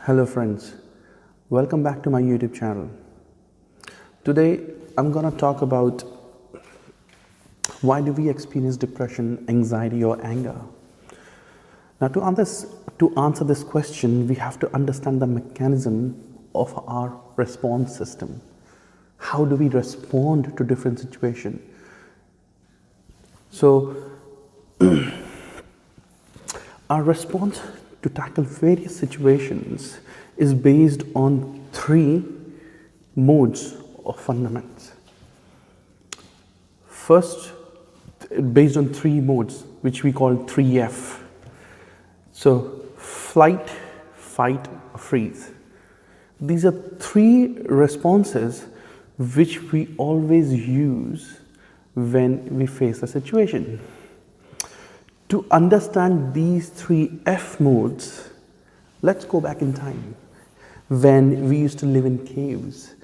Hello friends, welcome back to my YouTube channel. Today I'm gonna talk about why do we experience depression, anxiety or anger. Now to answer this question, we have to understand the mechanism of our response system. How do we respond to different situations? So our response to tackle various situations is based on three modes or fundamentals. First, based on three modes, which we call 3F. So, flight, fight, freeze. These are three responses which we always use when we face a situation. To understand these three F modes, let's go back in time when we used to live in caves,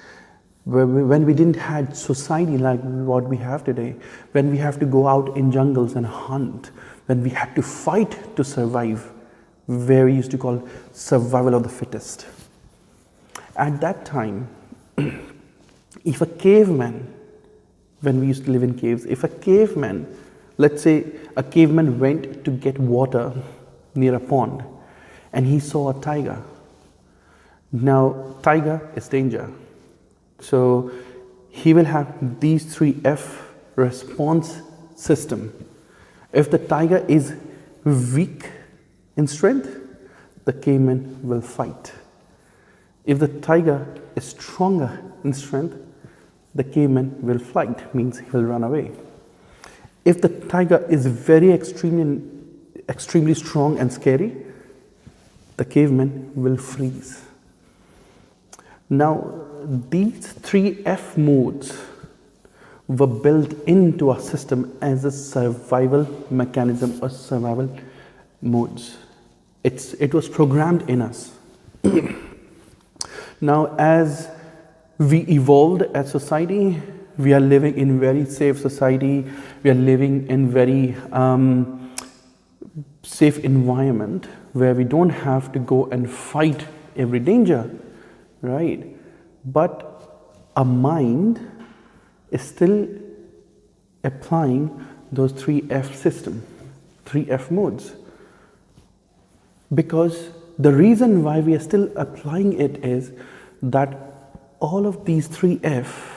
when we didn't have society like what we have today, when we have to go out in jungles and hunt, when we had to fight to survive, where we used to call survival of the fittest. At that time, if a caveman, when we used to live in caves, if a caveman, let's say a caveman went to get water near a pond and he saw a tiger. Now, tiger is danger. So he will have these three F response system. If the tiger is weak in strength, the caveman will fight. If the tiger is stronger in strength, the caveman will flight, means he will run away. If the tiger is very extremely strong and scary, the caveman will freeze. Now, these three F modes were built into our system as a survival mechanism or survival modes. It was programmed in us. Now, as we evolved as society, we are living in very safe society. We are living in very safe environment where we don't have to go and fight every danger, right? But our mind is still applying those 3F system, 3F modes. Because the reason why we are still applying it is that all of these 3F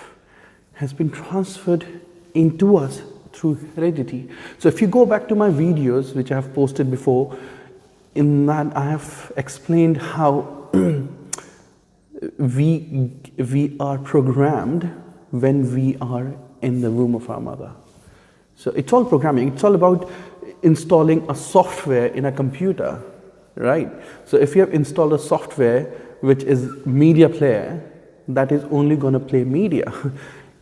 has been transferred into us through heredity. So if you go back to my videos, which I have posted before, in that I have explained how we are programmed when we are in the womb of our mother. So it's all programming. It's all about installing a software in a computer, right? So if you have installed a software which is media player, that is only going to play media.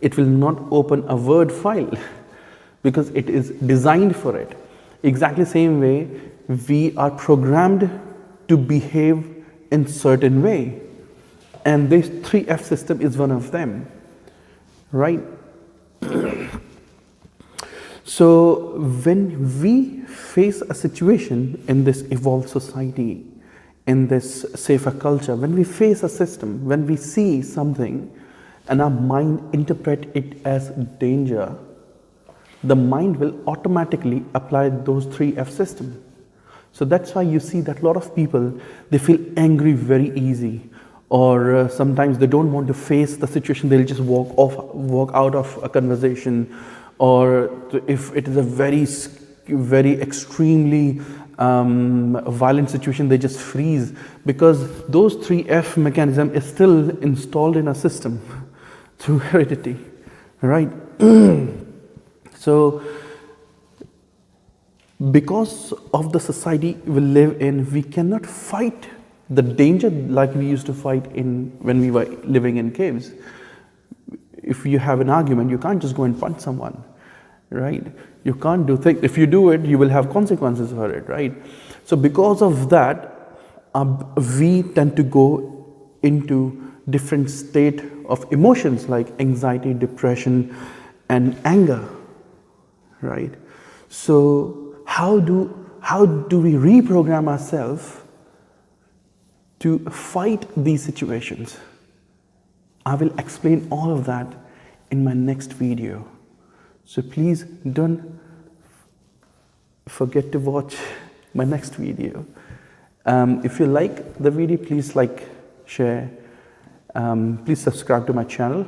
It will not open a Word file because it is designed for it. Exactly same way, we are programmed to behave in certain way. And this 3F system is one of them, right? So when we face a situation in this evolved society, in this safer culture, when we face a system, when we see something and our mind interpret it as danger, the mind will automatically apply those 3F system. So that's why you see that a lot of people, they feel angry very easy, or sometimes they don't want to face the situation, they'll just walk out of a conversation, or if it is a very extremely violent situation, they just freeze, because those 3F mechanism is still installed in a system through heredity, right? So because of the society we live in, we cannot fight the danger like we used to fight when we were living in caves. If you have an argument, you can't just go and punch someone, right? You can't do things. If you do it, you will have consequences for it, right? So because of that, we tend to go into different state of emotions like anxiety, depression, and anger, right? So how do we reprogram ourselves to fight these situations. I will explain all of that in my next video. So please don't forget to watch my next video. If you like the video, please like, share, please subscribe to my channel.